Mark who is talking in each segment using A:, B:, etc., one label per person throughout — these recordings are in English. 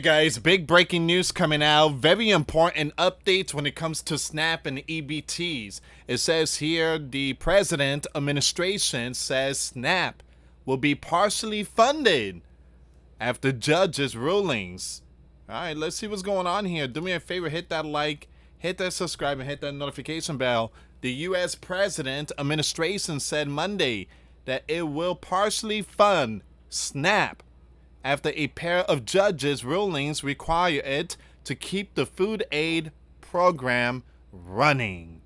A: Guys, big breaking news coming out. Very important updates when it comes to SNAP and EBTs. It says here the president administration says SNAP will be partially funded after judges' rulings. All right, let's see what's going on here. Do me a favor, hit that like, hit that subscribe, and hit that notification bell. The US president administration said Monday that it will partially fund SNAP after a pair of judges' rulings require it to keep the food aid program running.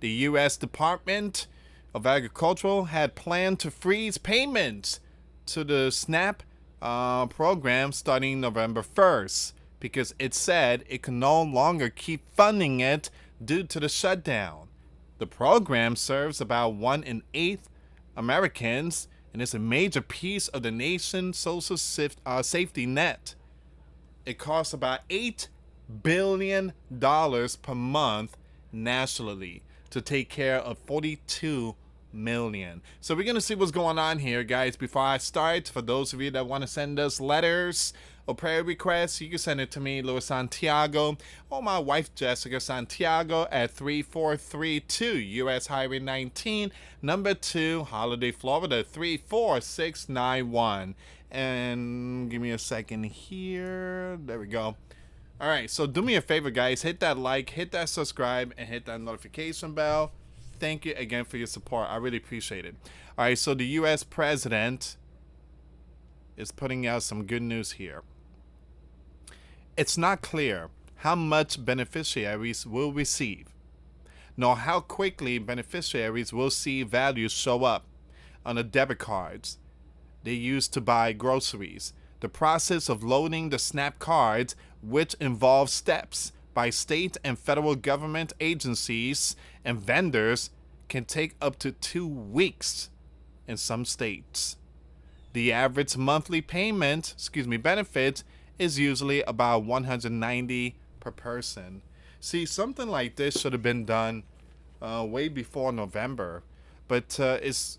A: The U.S. Department of Agriculture had planned to freeze payments to the SNAP program starting November 1st because it said it could no longer keep funding it due to the shutdown. The program serves about 1 in 8 Americans and it's a major piece of the nation's social safety net. It costs about $8 billion per month nationally to take care of 42 million. So we're going to see what's going on here, guys. Before I start, for those of you that want to send us letters or prayer requests, you can send it to me, US Santiago, or my wife, Jessica Santiago, at 3432 US Highway 19, number 2, Holiday, Florida, 34691. And give me a second here. There we go. All right, so do me a favor, guys. Hit that like, hit that subscribe, and hit that notification bell. Thank you again for your support. I really appreciate it. All right, so the U.S. president is putting out some good news here. It's not clear how much beneficiaries will receive, nor how quickly beneficiaries will see values show up on the debit cards they use to buy groceries. The process of loading the SNAP cards, which involves steps by state and federal government agencies and vendors, can take up to 2 weeks in some states. The average monthly benefit is usually about $190 per person. See, something like this should have been done way before November, but it's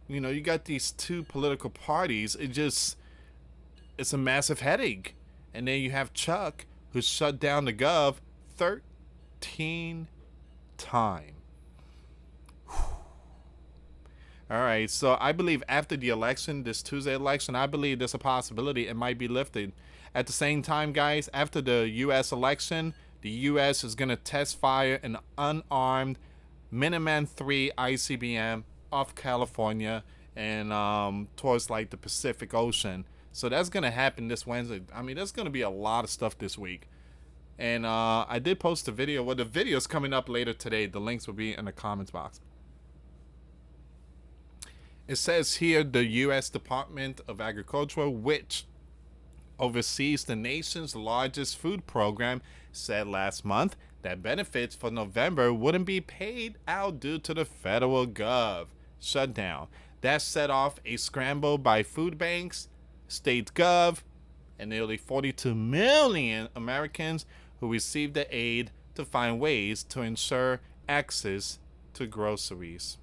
A: you got these two political parties. It's a massive headache, and then you have Chuck, who shut down the gov 13 times. All right, so I believe after the election, this Tuesday election, I believe there's a possibility it might be lifted. At the same time, guys, after the U.S. election, the U.S. is going to test fire an unarmed Minuteman III ICBM off California and towards like the Pacific Ocean. So that's going to happen this Wednesday. I mean, there's going to be a lot of stuff this week. And I did post a video. Well, the video is coming up later today. The links will be in the comments box. It says here the U.S. Department of Agriculture, which oversees the nation's largest food program, said last month that benefits for November wouldn't be paid out due to the federal gov shutdown. That set off a scramble by food banks, state gov, and nearly 42 million Americans who received the aid to find ways to ensure access to groceries.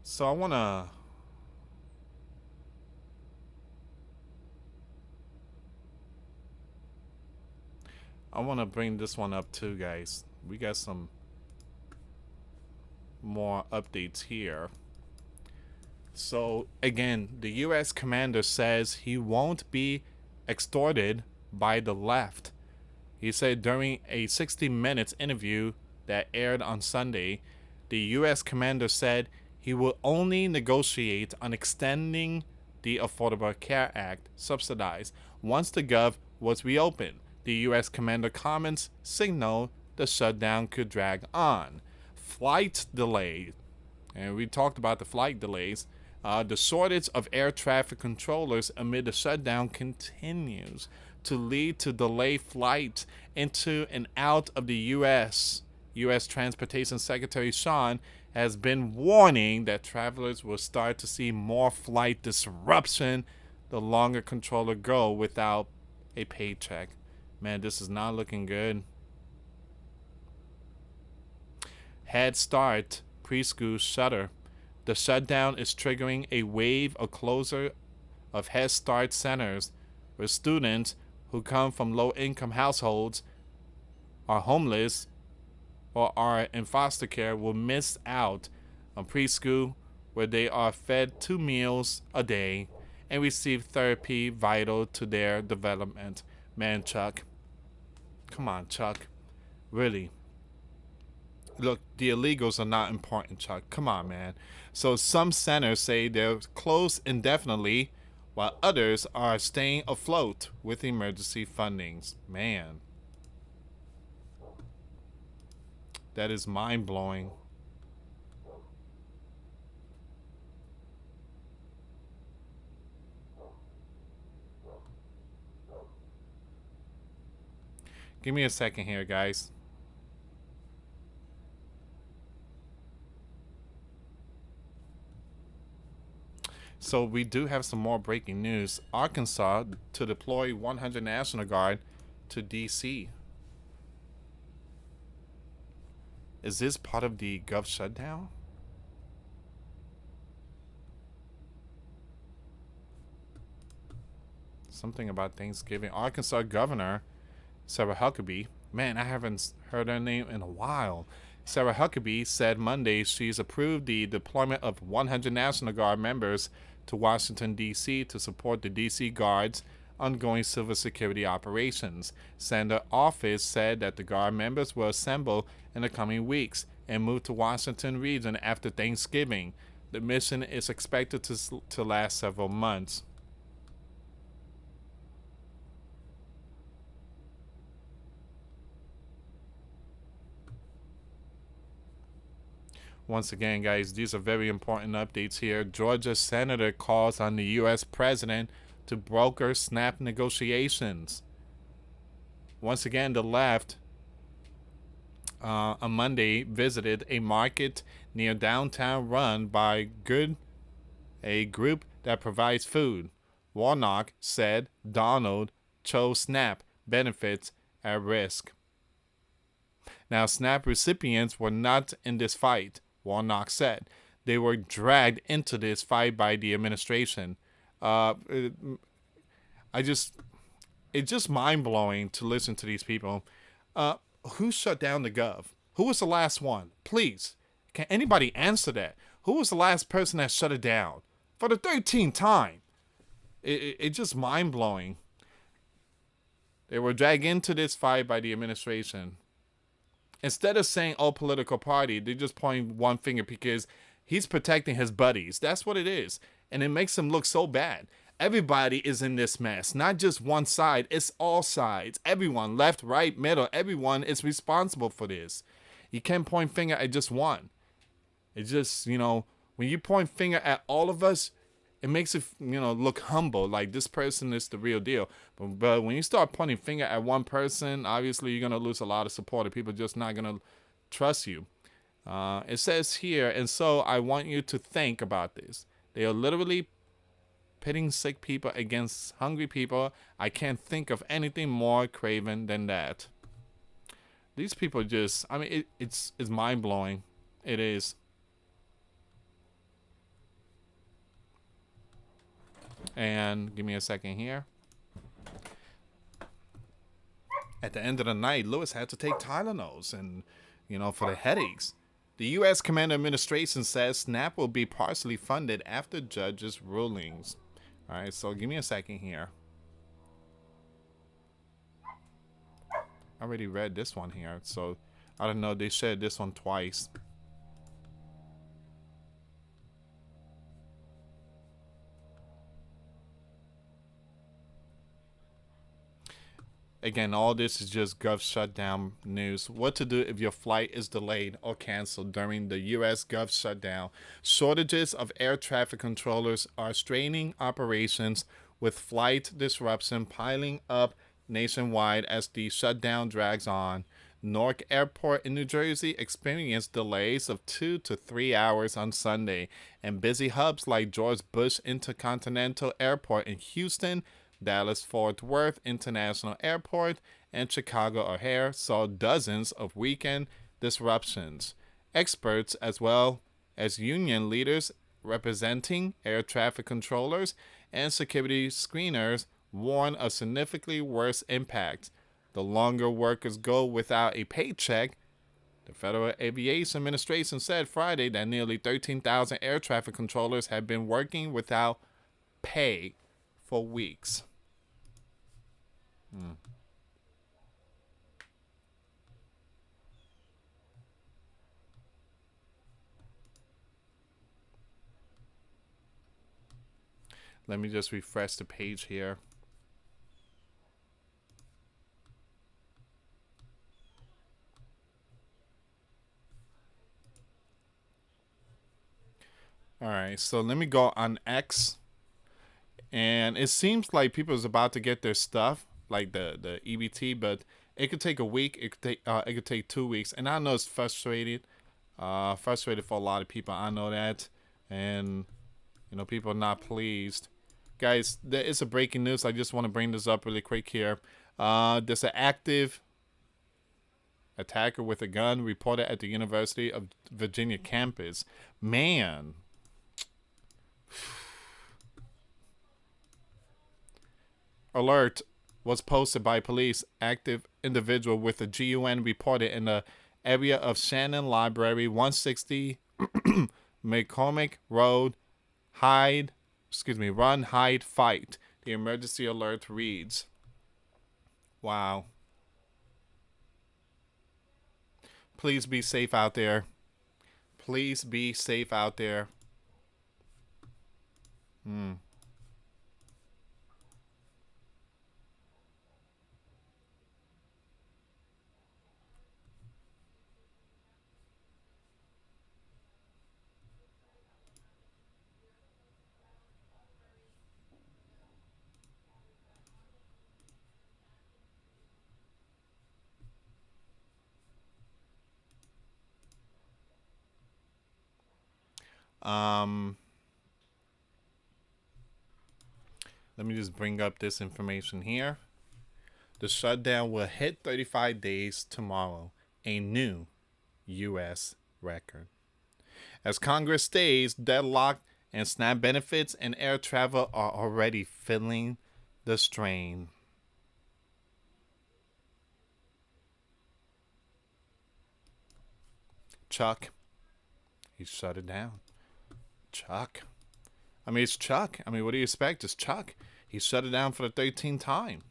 A: So I want to bring this one up too, guys. We got some more updates here. So again, the U.S. commander says he won't be extorted by the left. He said during a 60 Minutes interview that aired on Sunday, the U.S. commander said he will only negotiate on extending the Affordable Care Act subsidies once the gov was reopened. The U.S. commander comments signal the shutdown could drag on. Flight delays, and we talked about the flight delays. The shortage of air traffic controllers amid the shutdown continues to lead to delayed flights into and out of the U.S. U.S. Transportation Secretary Sean has been warning that travelers will start to see more flight disruption the longer controllers go without a paycheck. Man, this is not looking good. Head Start preschool shutter. The shutdown is triggering a wave of closure of Head Start centers where students who come from low-income households, are homeless, or are in foster care will miss out on preschool where they are fed 2 meals a day and receive therapy vital to their development. Man, Chuck. Come on, Chuck. Really. Look, the illegals are not important, Chuck. Come on, man. So some centers say they're closed indefinitely, while others are staying afloat with emergency fundings. Man. That is mind-blowing. Give me a second here, guys. So we do have some more breaking news. Arkansas to deploy 100 National Guard to D.C. Is this part of the Gov shutdown? Something about Thanksgiving. Arkansas Governor Sarah Huckabee. Man, I haven't heard her name in a while. Sarah Huckabee said Monday she's approved the deployment of 100 National Guard members to Washington, D.C. to support the D.C. Guard's ongoing civil security operations. Sanders' office said that the Guard members will assemble in the coming weeks and move to Washington region after Thanksgiving. The mission is expected to last several months. Once again, guys, these are very important updates here. Georgia senator calls on the U.S. president to broker SNAP negotiations. Once again, the left on Monday visited a market near downtown run by a group that provides food. Warnock said Donald chose SNAP benefits at risk. Now, SNAP recipients were not in this fight. Warnock said they were dragged into this fight by the administration. It's just mind-blowing to listen to these people. Who shut down the Gov? Who was the last one? Please, can anybody answer that? Who was the last person that shut it down? For the 13th time. It's just mind-blowing. They were dragged into this fight by the administration. Instead of saying, oh, political party, they just point one finger because he's protecting his buddies. That's what it is. And it makes him look so bad. Everybody is in this mess. Not just one side. It's all sides. Everyone, left, right, middle, everyone is responsible for this. You can't point finger at just one. It's just, when you point finger at all of us, it makes it, look humble, like this person is the real deal. But when you start pointing finger at one person, obviously you're going to lose a lot of support and people are just not going to trust you. It says here, and so I want you to think about this. They are literally pitting sick people against hungry people. I can't think of anything more craven than that. These people just, it's mind-blowing. It is. And give me a second here. At the end of the night, Lewis had to take Tylenols and, for the headaches. The U.S. Command Administration says SNAP will be partially funded after judges' rulings. All right, so give me a second here. I already read this one here, so I don't know. They said this one twice. Again, all this is just Gov shutdown news. What to do if your flight is delayed or canceled during the U.S. Gov shutdown. Shortages of air traffic controllers are straining operations, with flight disruption piling up nationwide as the shutdown drags on. Newark Airport in New Jersey experienced delays of 2 to 3 hours on Sunday, and busy hubs like George Bush Intercontinental Airport in Houston, Dallas-Fort Worth International Airport, and Chicago O'Hare saw dozens of weekend disruptions. Experts, as well as union leaders representing air traffic controllers and security screeners, warn of significantly worse impact. The longer workers go without a paycheck, the Federal Aviation Administration said Friday that nearly 13,000 air traffic controllers have been working without pay for weeks. Let me just refresh the page here. All right, so let me go on X, and it seems like people is about to get their stuff, like the EBT, but it could take a week. It could take 2 weeks, and I know it's frustrated for a lot of people. I know that, and people are not pleased. Guys, there is a breaking news. I just want to bring this up really quick here. There's an active attacker with a gun reported at the University of Virginia campus. Man. Alert was posted by police. Active individual with a gun reported in the area of Shannon Library, 160 McCormick Road, Run, Hide, Fight. The emergency alert reads. Wow. Please be safe out there. Please be safe out there. Let me just bring up this information here. The shutdown will hit 35 days tomorrow, a new U.S. record. As Congress stays deadlocked and SNAP benefits and air travel are already feeling the strain. Chuck, he shut it down. Chuck. I mean, it's Chuck. I mean, what do you expect? It's Chuck. He shut it down for the 13th time.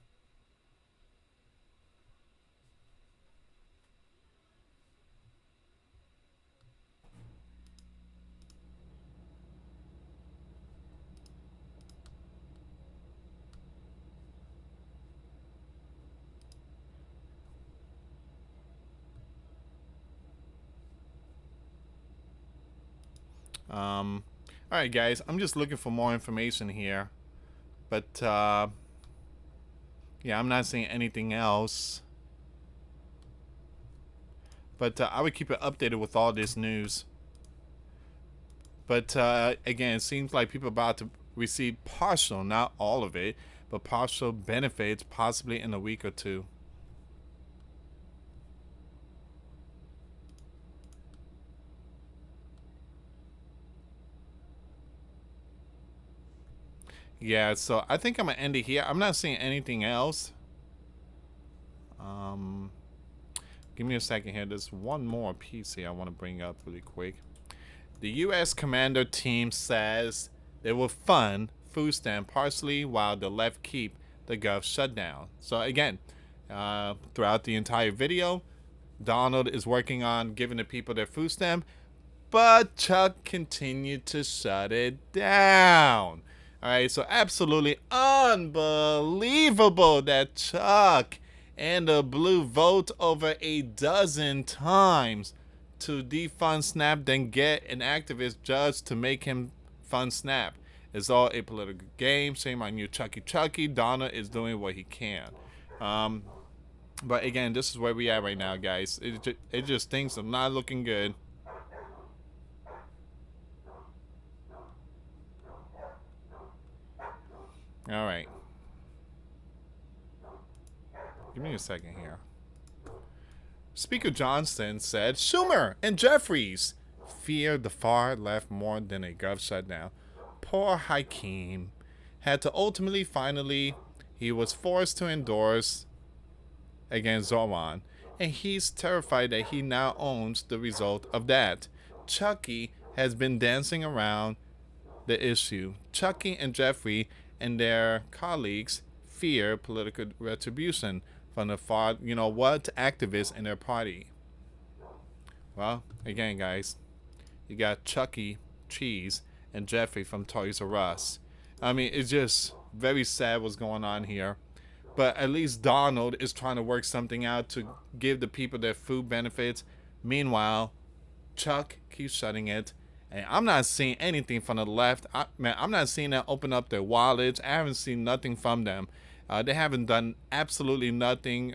A: All right, guys. I'm just looking for more information here. But, yeah, I'm not seeing anything else. But I would keep it updated with all this news. But, again, it seems like people are about to receive partial, not all of it, but partial benefits possibly in a week or two. Yeah, so I think I'm going to end it here. I'm not seeing anything else. Give me a second here. There's one more piece here I want to bring up really quick. The U.S. Commander team says they will fund food stamp partially while the left keep the Gulf shutdown. So again, throughout the entire video, Donald is working on giving the people their food stamp, but Chuck continued to shut it down. All right, so absolutely unbelievable that Chuck and the Blue vote over a dozen times to defund SNAP, then get an activist judge to make him fund SNAP. It's all a political game. Shame on you, Chucky. Donna is doing what he can. But again, this is where we at right now, guys. It just things are not looking good. All right. Give me a second here. Speaker Johnson said Schumer and Jeffries fear the far left more than a gov shutdown. Poor Hakeem had to finally, he was forced to endorse against Zoran, and he's terrified that he now owns the result of that. Chucky has been dancing around the issue. Chucky and Jeffrey and their colleagues fear political retribution from the far, activists in their party. Well, again, guys, you got Chucky Cheese and Jeffrey from Toys R Us. I mean, it's just very sad what's going on here. But at least Donald is trying to work something out to give the people their food benefits. Meanwhile, Chuck keeps shutting it. And I'm not seeing anything from the left. I'm not seeing them open up their wallets. I haven't seen nothing from them. They haven't done absolutely nothing,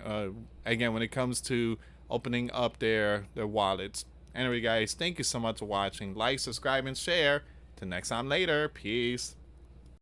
A: again, when it comes to opening up their wallets. Anyway, guys, thank you so much for watching. Like, subscribe, and share. Till next time later. Peace.